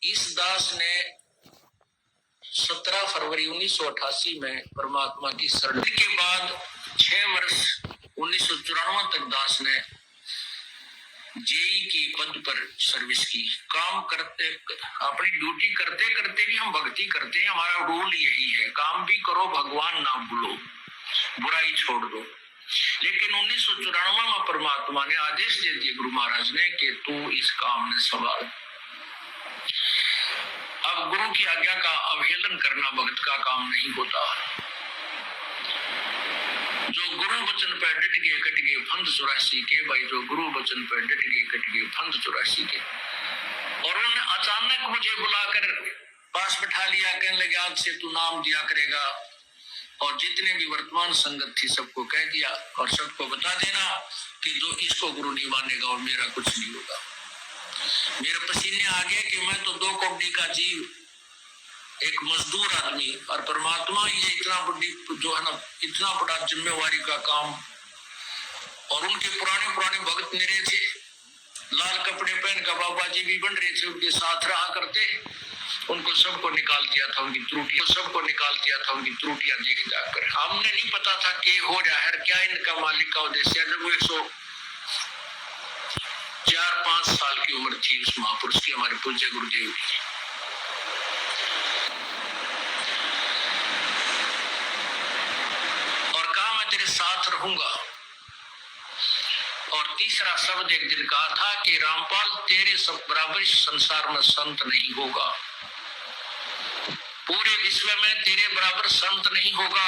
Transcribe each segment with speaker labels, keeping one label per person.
Speaker 1: इस दास ने 17 फरवरी 1988 में परमात्मा की शरण के बाद 6 वर्ष 1994 तक दास ने जेई की पद पर सर्विस की। काम करते, अपनी ड्यूटी करते करते भी हम भक्ति करते हैं। हमारा रूल यही है, काम भी करो, भगवान ना भूलो, बुराई छोड़ दो। लेकिन 1994 में परमात्मा ने आदेश दे दिए गुरु महाराज ने कि तू इस काम में संभाल। अब गुरु की आज्ञा का अवहेलन करना भक्त का काम नहीं होता। जो गुरु वचन पर डट गए कट गए फंद 84 के। भाई जो गुरु वचन पर डट गए कट गए फंद 84 के। और उन्होंने अचानक मुझे बुलाकर पास बैठा लिया, कहने लगे आज से तू नाम दिया करेगा और जितने भी वर्तमान संगत थी सबको कह दिया और सबको बता देना कि जो इसको गुरु नहीं मानेगा और मेरा कुछ नहीं होगा। मेरे पसीने आ गए कि मैं तो 2 कौड़ी का जीव, एक मजदूर आदमी, और परमात्मा ये इतना बड़ी जो है ना, इतना बड़ा जिम्मेवारी का काम। और उनके पुराने भक्त मेरे थे, लाल कपड़े पहन कर बाबा जी भी बन रहे थे, उनके साथ रहा करते। उनको सबको निकाल दिया था उनकी त्रुटियां, सबको निकाल दिया था उनकी त्रुटियां देख जाकर। हमने नहीं पता था कि हो रहा है क्या इनका मालिक का उद्देश्य। जब वो 104-5 साल की उम्र थी उस महापुरुष की, हमारे पूज्य गुरुदेव की। और कहा मैं तेरे साथ रहूंगा। और तीसरा शब्द एक दिन कहा था कि रामपाल तेरे सब बराबर संसार में संत नहीं होगा, पूरे विश्व में तेरे बराबर संत नहीं होगा।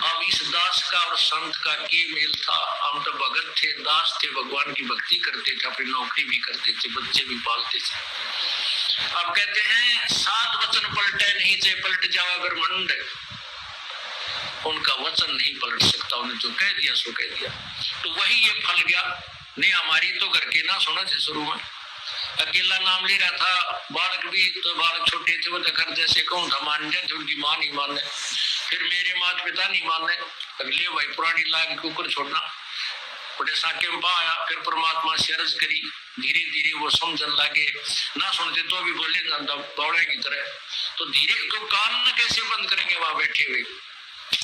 Speaker 1: अब इस दास का और संत का के मेल था। हम तो भगत थे, दास थे, भगवान की भक्ति करते थे, अपनी नौकरी भी करते थे, बच्चे भी पालते थे। अब कहते हैं 7 वचन पलटे नहीं थे, पलट जाओ अगर मंड, उनका वचन नहीं पलट सकता। उन्हें जो कह दिया सो कह दिया। तो वही ये फल गया। नहीं हमारी तो घर के ना सुना थे, शुरू में अकेला नाम ले रहा था। बालक भी तो बालक छोटे थे, वो तो घर जैसे कहूँ था मान जाए, उनकी माँ नहीं माने, फिर मेरे माता पिता नहीं माने। अगले भाई पुरानी लाग के ऊपर छोड़ना बड़े साके में पाया। फिर परमात्मा से अर्ज करी, धीरे धीरे वो समझन लगे। ना सुनते तो भी बोले जाता बौड़े की तरह। तो धीरे तो कान न कैसे बंद करेंगे वहां बैठे हुए।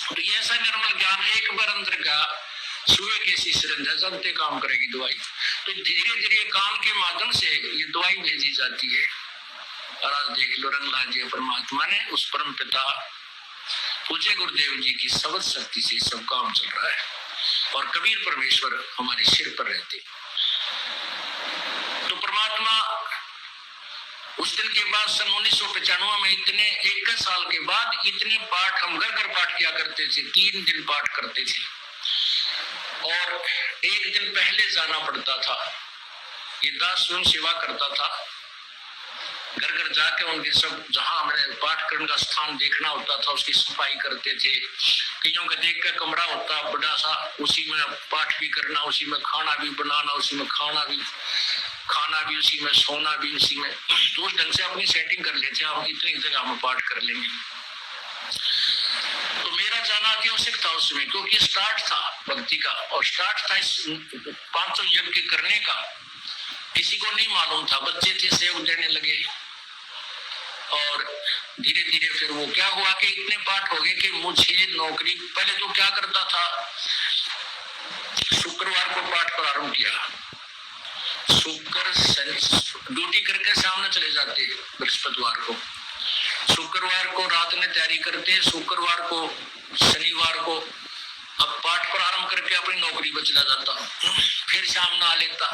Speaker 1: तो ये ऐसा निर्मल ज्ञान है, एक बार अंदर का सुए कैसी सिरंजा जनते काम करेगी दवाई। तो धीरे धीरे कान के माध्यम से ये दवाई भेजी जाती है। और आज देख लो रंग ला दिया परमात्मा ने। उस परम पिता पूज्य गुरुदेव जी की शब्द शक्ति से सब काम चल रहा है। और कबीर परमेश्वर हमारे सिर पर रहते। तो परमात्मा उस दिन के बाद सन 1995 में इतने 21 साल के बाद इतने पाठ हम घर पाठ किया करते थे। 3 दिन पाठ करते थे और 1 दिन पहले जाना पड़ता था। ये दास स्वयं सेवा करता था, घर जाके उनके सब जहां हमें पाठ करने का स्थान देखना होता था उसकी सफाई करते थे। कईयों का देख कर कमरा होता बड़ा सा, उसी में पाठ भी करना, उसी में खाना भी बनाना, उसी में खाना भी उसी में, सोना भी उसी में। तो उस ढंग से अपनी सेटिंग कर लेते हम इतनी जगह में पाठ कर लेंगे। तो मेरा जाना आवश्यक था उसमें, क्योंकि स्टार्ट था भक्ति का और स्टार्ट था इस 500 यज्ञ करने का। किसी को नहीं मालूम था, बच्चे थे सेवक देने लगे। और धीरे धीरे फिर वो क्या हुआ कि इतने पाठ हो गए कि मुझे नौकरी, पहले तो क्या करता था, शुक्रवार को पाठ प्रारंभ किया। ड्यूटी करके सामने चले जाते बृहस्पतिवार को, शुक्रवार को रात में तैयारी करते, शुक्रवार को शनिवार को अब पाठ प्रारंभ करके अपनी नौकरी पर चला जाता। फिर शाम ना लेता,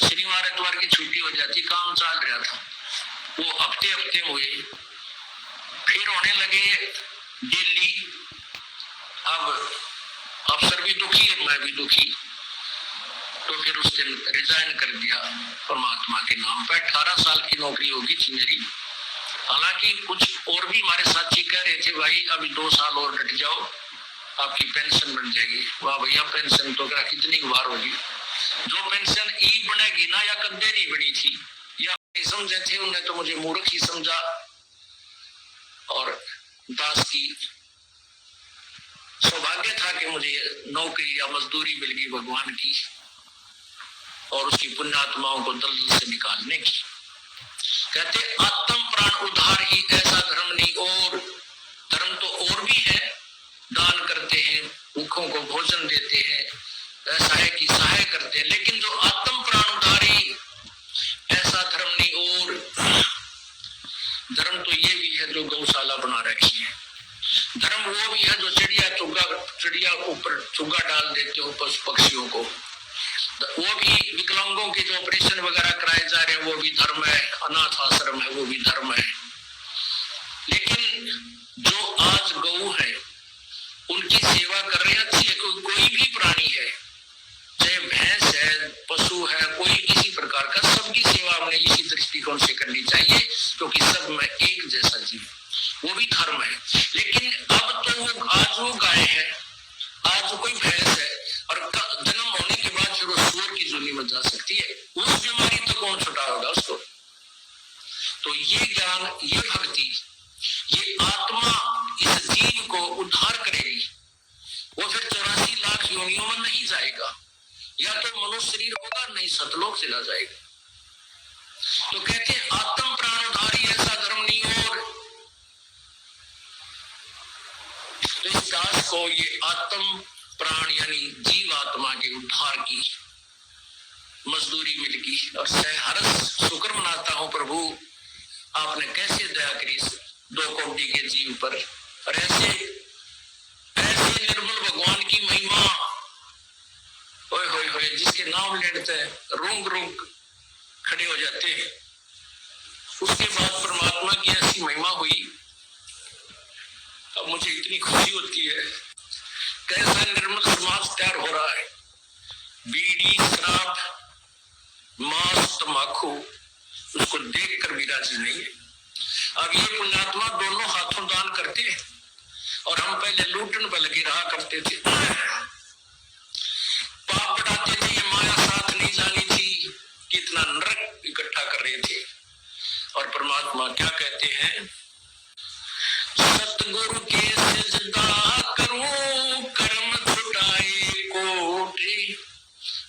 Speaker 1: शनिवार इतवार की छुट्टी हो जाती। काम चल रहा था वो हफ्ते हुए, फिर होने लगे दिल्ली। अब अफसर भी दुखी है, मैं भी दुखी। तो फिर उस दिन रिजाइन कर दिया परमात्मा के नाम पर। 18 साल की नौकरी होगी थी मेरी। हालांकि कुछ और भी हमारे साथी कह रहे थे भाई अभी 2 साल और डट जाओ, आपकी पेंशन बन जाएगी। वाह भैया, पेंशन तो क्या कितनी बार होगी। जो पेंशन ई बनेगी ना, या कदे नहीं बनी थी, या समझे थे उन्हें तो मुझे मूर्ख ही समझा। और दास की सौभाग्य था कि मुझे नौकरी या मजदूरी मिल गई भगवान की और उसकी पुण्यात्माओं को दलदल से निकालने की। जो गौशाला बना रखी है। धर्म वो भी है जो चिड़िया ऊपर चुग्गा डाल देते हो पशु पक्षियों को, वो भी विकलांगों के जो ऑपरेशन वगैरह कराए जा रहे हैं वो भी धर्म है, अनाथ आश्रम है वो भी धर्म है। लेकिन जो आज गौ है उनकी सेवा कर रहे हैं अच्छी है। कोई भी प्राणी है, चाहे भैंस है, पशु है, कोई किसी प्रकार का, सबकी सेवा हमने इसी दृष्टिकोण से करनी चाहिए, क्योंकि सब में एक जैसा जीव, वो भी धर्म है। लेकिन अब तो आज वो गाय है, आज कोई भैंस है, और जन्म होने के बाद फिर वो सूअर की जोनी में जा सकती है। उस बीमारी तो कौन छुटाएगा उसको? तो ये ज्ञान, ये भक्ति, ये आत्मा इस जीव को उद्धार करेगी। वो फिर 84 लाख योनियों में नहीं जाएगा, या तो मनुष्य शरीर होगा, नहीं सतलोक चला जाएगा। तो कहते हैं आत्म प्राणधारी ऐसा धर्म नहीं और। तो इस दास को ये आत्म प्राण यानी जीव आत्मा के उद्धार की मजदूरी मिल गई, और सहर्ष शुक्र मनाता हूं प्रभु, आपने कैसे दया करी 2 कोटि के जीव पर। और ऐसे निर्मल भगवान की महिमा, ओए होए होए, जिसके नाम लेते रूंग रूंग खड़े हो जाते हैं। उसके बाद परमात्मा की ऐसी महिमा हुई, अब मुझे इतनी खुशी होती है। कैसा निर्मल समाज तैयार हो रहा है। बीड़ी, शराब, मांस, तंबाकू, उसको देखकर भी राजी नहीं है। अब ये पुण्यात्मा दोनों हाथों दान करते हैं, और हम पहले लूटन पर लगे रहा करते थे, पाप बढ़ाते थे, ये माया साथ नहीं जानी थी, कितना नरक इकट्ठा कर रहे थे। और परमात्मा क्या कहते हैं, सतगुरु के सिजदा करूं कर्म छुटाए कोटि,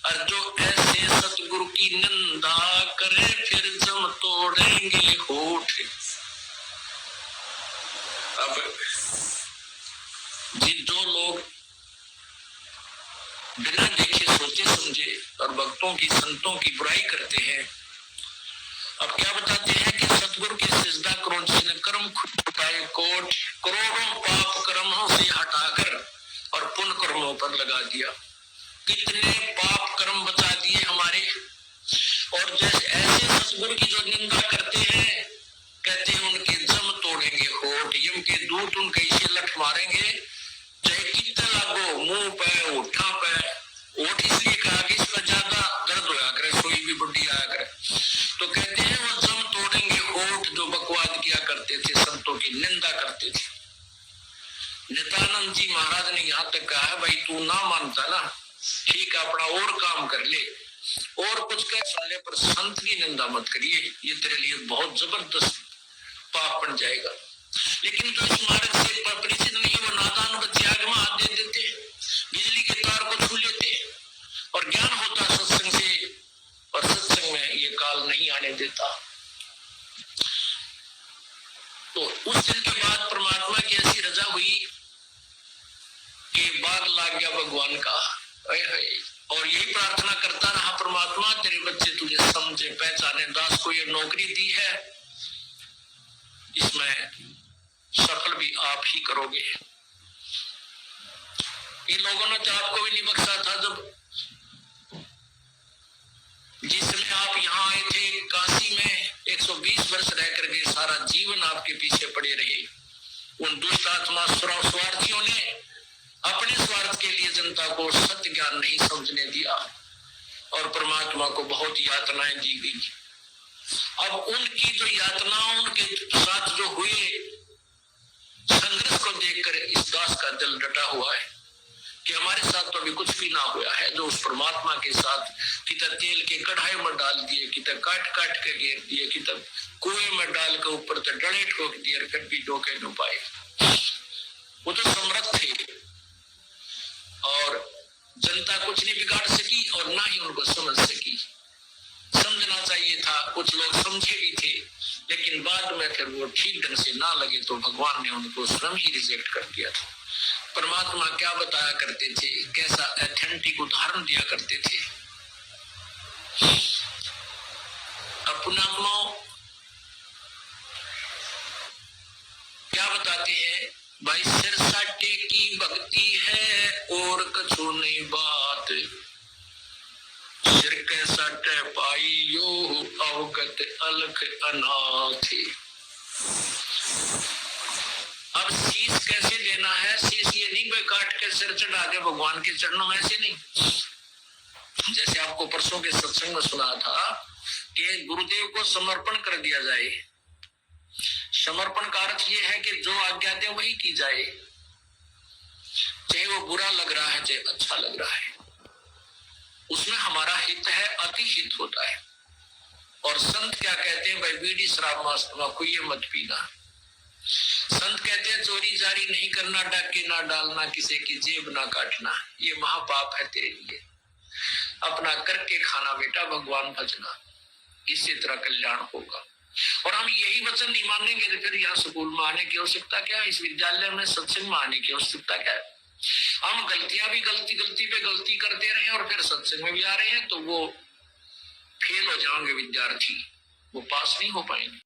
Speaker 1: और जो ऐसे सतगुरु की निंदा करे फिर जम तोड़ेंगे होठ। अब जो लोग बिना देखे सोचे समझे और भक्तों की, संतों की बुराई करते हैं, अब क्या बताते हैं कि सतगुरु के सिजदा करो जिसने कर्म छुटाए कोट, करोड़ों पाप कर्मों से हटाकर और पुण्य कर्मों पर लगा दिया। कितने पाप कर्म बचा दिए हमारे। और जैसे ऐसे सतगुरु की जो निंदा करते हैं, कहते हैं उनके जम तोड़ेंगे होठ, यम के दूत उनके इसे लठ मारेंगे, चाहे कितना लागो, मुंह पे, होठा पे। होठ इसलिए कहा कि इसमें ज्यादा दर्द होया करे, सोई भी बुढ़ी आया करे। तो कहते हैं वो जम तोड़ेंगे होठ जो बकवाद किया करते थे, संतों की निंदा करते थे। नित्यानंद जी महाराज ने यहाँ तक कहा है, भाई तू ना मानता ना, ठीक है, अपना और काम कर ले, और कुछ कह सुन ले, पर संत की निंदा मत करिए, ये तेरे लिए बहुत जबरदस्त पाप बन जाएगा। लेकिन जो इस मार्ग से परिचित नहीं, वो नादान बच्चे आग में हाथ दे देते, बिजली के तार को छू लेते, और ज्ञान होता सत्संग से, और सत्संग में ये काल नहीं आने देता। तो उस दिन के बाद परमात्मा की ऐसी रजा हुई कि बाग लाग गया भगवान का। और यही प्रार्थना करता रहा, परमात्मा तेरे बच्चे तुझे समझे पहचाने, दास को ये नौकरी दी है, इसमें सफल भी आप ही करोगे। इन लोगों ने तो आपको भी नहीं बख्शा था, जब जिसमें आप यहाँ आए थे काशी में 120 वर्ष रह करके सारा जीवन आपके पीछे पड़े रहे। उन दुष्ट आत्मा स्वार्थियों ने अपने स्वार्थ के लिए जनता को सत्य ज्ञान नहीं समझने दिया, और परमात्मा को बहुत यातनाएं दी गई। अब उनकी जो यातनाओं, उनके साथ जो हुए संघर्ष को देखकर इस दास का दिल डटा हुआ है कि हमारे साथ तो अभी कुछ भी ना हुआ है। जो उस परमात्मा के साथ कितना तेल के कढ़ाई में डाल दिए, कितना काट काट के घेर दिए, कितना कुएं में डाल के ऊपर से डले ठोक दिए, कभी डोके न पाए। वो तो समर्थ थे, और जनता कुछ नहीं बिगाड़ सकी, और ना ही उनको समझ सकी। समझना चाहिए था, कुछ लोग समझे भी थे, लेकिन बाद में फिर वो ठीक ढंग से ना लगे तो भगवान ने उनको स्वयं ही रिजेक्ट कर दिया था। परमात्मा क्या बताया करते थे, कैसा ऑथेंटिक उदाहरण दिया करते थे। अपनात्माओं, गाते हैं, भाई सिर साटे की भक्ति है और कछु नहीं बात, सिर के साटे पाई यो अवगत अलख अनाथ। अब शीश कैसे देना है? शीश ये नहीं भाई काट के सिर चढ़ा दे भगवान के चरणों में, ऐसे नहीं। जैसे आपको परसों के सत्संग में सुना था कि गुरुदेव को समर्पण कर दिया जाए। समर्पण का अर्थ ये है कि जो आज्ञा दे वही की जाए, चाहे वो बुरा लग रहा है चाहे अच्छा लग रहा है, उसमें हमारा हित है, अति हित होता है। और संत क्या कहते हैं? भाई बीड़ी शराब मांस ये मत पीना। संत कहते हैं चोरी जारी नहीं करना, डाके ना डालना, किसी की जेब ना काटना, ये महापाप है तेरे लिए। अपना करके खाना बेटा, भगवान भजना, इसी तरह कल्याण होगा। और हम यही वचन नहीं मानेंगे तो फिर यहाँ स्कूल में आने की आवश्यकता क्या है? इस विद्यालय में सत्संग में आने की आवश्यकता क्या है? हम गलतियां भी गलती पे गलती करते रहे और फिर सत्संग में भी आ रहे हैं, तो वो फेल हो जाएंगे विद्यार्थी, वो पास नहीं हो पाएंगे।